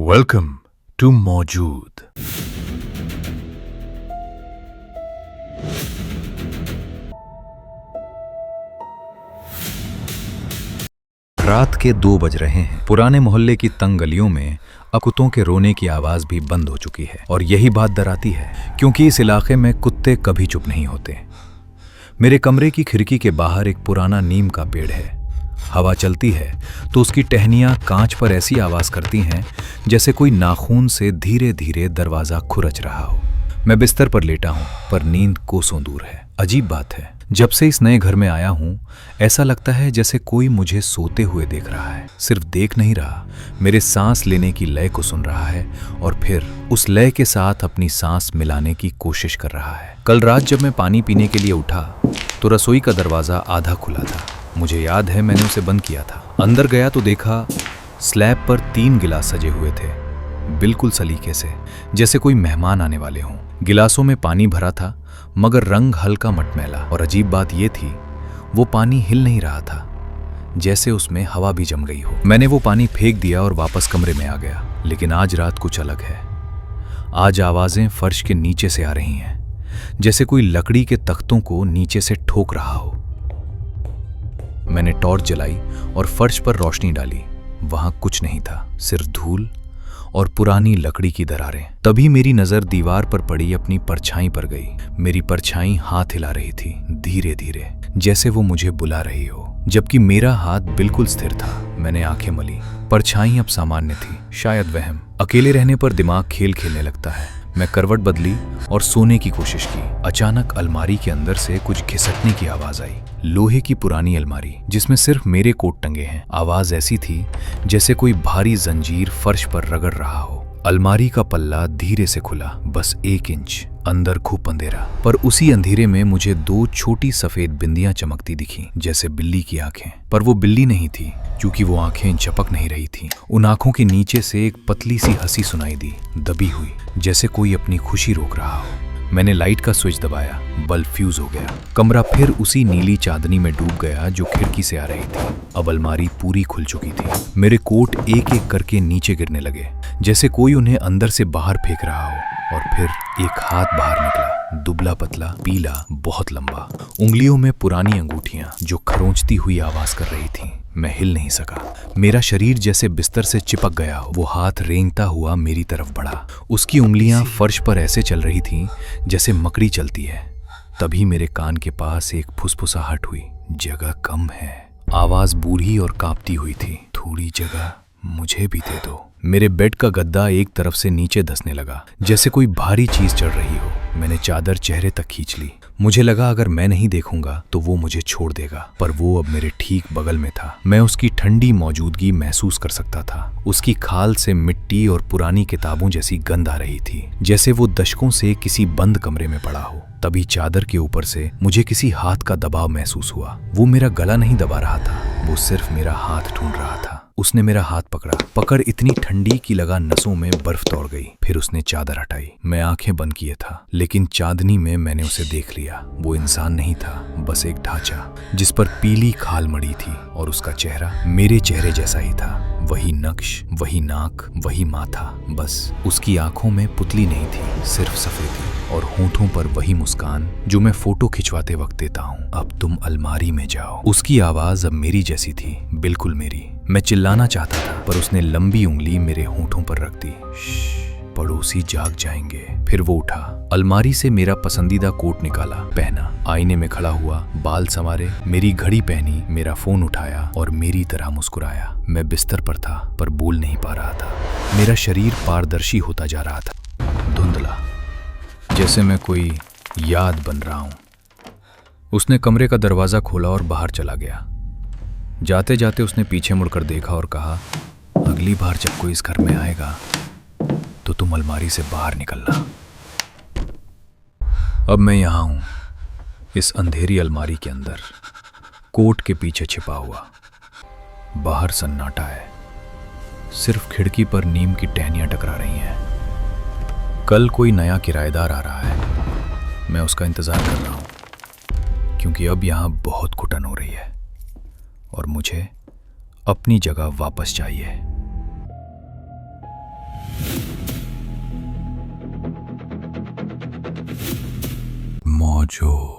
Welcome to मौजूद। रात के 2 बज रहे हैं। पुराने मोहल्ले की तंग गलियों में अब कुत्तों के रोने की आवाज भी बंद हो चुकी है और यही बात डराती है क्योंकि इस इलाके में कुत्ते कभी चुप नहीं होते। मेरे कमरे की खिड़की के बाहर एक पुराना नीम का पेड़ है। हवा चलती है तो उसकी टहनियां कांच पर ऐसी आवाज करती हैं जैसे कोई नाखून से धीरे धीरे दरवाजा खुरच रहा हो। मैं बिस्तर पर लेटा हूं पर नींद कोसों दूर है। अजीब बात है, जब से इस नए घर में आया हूं ऐसा लगता है जैसे कोई मुझे सोते हुए देख रहा है। सिर्फ देख नहीं रहा, मेरे सांस लेने की लय को सुन रहा है और फिर उस लय के साथ अपनी सांस मिलाने की कोशिश कर रहा है। कल रात जब मैं पानी पीने के लिए उठा तो रसोई का दरवाजा आधा खुला था। मुझे याद है मैंने उसे बंद किया था। अंदर गया तो देखा स्लैब पर 3 गिलास सजे हुए थे, बिल्कुल सलीके से, जैसे कोई मेहमान आने वाले हों। गिलासों में पानी भरा था मगर रंग हल्का मटमैला, और अजीब बात यह थी वो पानी हिल नहीं रहा था, जैसे उसमें हवा भी जम गई हो। मैंने वो पानी फेंक दिया और वापस कमरे में आ गया। लेकिन आज रात कुछ अलग है। आज आवाजें फर्श के नीचे से आ रही हैं, जैसे कोई लकड़ी के तख्तों को नीचे से ठोक रहा हो। मैंने टॉर्च जलाई और फर्श पर रोशनी डाली। वहां कुछ नहीं था, सिर्फ धूल और पुरानी लकड़ी की दरारें। तभी मेरी नजर दीवार पर पड़ी अपनी परछाई पर गई। मेरी परछाई हाथ हिला रही थी धीरे धीरे, जैसे वो मुझे बुला रही हो, जबकि मेरा हाथ बिल्कुल स्थिर था। मैंने आंखें मली। परछाई अब सामान्य थी, शायद वहम। अकेले रहने पर दिमाग खेल खेलने लगता है। मैं करवट बदली और सोने की कोशिश की। अचानक अलमारी के अंदर से कुछ घिसटने की आवाज आई। लोहे की पुरानी अलमारी जिसमें सिर्फ मेरे कोट टंगे हैं। आवाज ऐसी थी जैसे कोई भारी जंजीर फर्श पर रगड़ रहा हो। अलमारी का पल्ला धीरे से खुला, बस 1 इंच। अंदर खूब अंधेरा, पर उसी अंधेरे में मुझे 2 छोटी सफेद बिंदियां चमकती दिखी, जैसे बिल्ली की आंखें। पर वो बिल्ली नहीं थी, क्योंकि वो आंखें चपक नहीं रही थी। उन आंखों के नीचे से एक पतली सी हंसी सुनाई दी, दबी हुई, जैसे कोई अपनी खुशी रोक रहा हो। मैंने लाइट का स्विच दबाया, बल्ब फ्यूज हो गया। कमरा फिर उसी नीली चांदनी में डूब गया जो खिड़की से आ रही थी। अब अलमारी पूरी खुल चुकी थी। मेरे कोट एक एक करके नीचे गिरने लगे, जैसे कोई उन्हें अंदर से बाहर फेंक रहा हो। और फिर एक हाथ बाहर निकला, दुबला पतला, पीला, बहुत लंबा। उंगलियों में पुरानी अंगूठियां जो खरोंचती हुई आवाज कर रही थीं। मैं हिल नहीं सका। मेरा शरीर जैसे बिस्तर से चिपक गया हो। वो हाथ रेंगता हुआ मेरी तरफ बढ़ा। उसकी उंगलियां फर्श पर ऐसे चल रही थीं जैसे मकड़ी चलती है। तभी मेरे कान के पास एक फुसफुसाहट हुई, जगह कम है। आवाज बूढ़ी और कांपती हुई थी, थोड़ी जगह मुझे भी दे दो। मेरे बेड का गद्दा एक तरफ से नीचे धंसने लगा, जैसे कोई भारी चीज चढ़ रही हो। मैंने चादर चेहरे तक खींच ली। मुझे लगा अगर मैं नहीं देखूंगा तो वो मुझे छोड़ देगा, पर वो अब मेरे ठीक बगल में था। मैं उसकी ठंडी मौजूदगी महसूस कर सकता था। उसकी खाल से मिट्टी और पुरानी किताबों जैसी गंध आ रही थी, जैसे वो दशकों से किसी बंद कमरे में पड़ा हो। तभी चादर के ऊपर से मुझे किसी हाथ का दबाव महसूस हुआ। वो मेरा गला नहीं दबा रहा था, वो सिर्फ मेरा हाथ ढूंढ रहा था। उसने मेरा हाथ पकड़ा, पकड़ इतनी ठंडी कि लगा नसों में बर्फ दौड़ गई। फिर उसने चादर हटाई। मैं आंखें बंद किए था, लेकिन चांदनी में मैंने उसे देख लिया। वो इंसान नहीं था, बस एक ढांचा जिस पर पीली खाल मड़ी थी, और उसका चेहरा मेरे चेहरे जैसा ही था। वही नक्श, वही नाक, वही माथा। बस उसकी आंखों में पुतली नहीं थी, सिर्फ सफेदी, और होठों पर वही मुस्कान जो मैं फोटो खिंचवाते वक्त देता हूँ। अब तुम अलमारी में जाओ। उसकी आवाज अब मेरी जैसी थी, बिल्कुल मेरी। मैं चिल्लाना चाहता था, पर उसने लंबी उंगली मेरे होठों पर रख दी। पड़ोसी जाग जाएंगे। फिर वो उठा, अलमारी से मेरा पसंदीदा कोट निकाला, पहना, आईने में खड़ा हुआ, बाल संवारे, मेरी घड़ी पहनी, मेरा फोन उठाया और मेरी तरह मुस्कुराया। मैं बिस्तर पर था पर बोल नहीं पा रहा था। मेरा शरीर पारदर्शी होता जा रहा था, धुंधला, जैसे मैं कोई याद बन रहा हूं। उसने कमरे का दरवाजा खोला और बाहर चला गया। जाते जाते उसने पीछे मुड़कर देखा और कहा, अगली बार जब कोई इस घर में आएगा तो तुम अलमारी से बाहर निकलना। अब मैं यहां हूं, इस अंधेरी अलमारी के अंदर, कोट के पीछे छिपा हुआ। बाहर सन्नाटा है, सिर्फ खिड़की पर नीम की टहनियां टकरा रही हैं। कल कोई नया किराएदार आ रहा है। मैं उसका इंतजार कर रहा हूं, क्योंकि अब यहां बहुत घुटन हो रही है और मुझे अपनी जगह वापस चाहिए। जो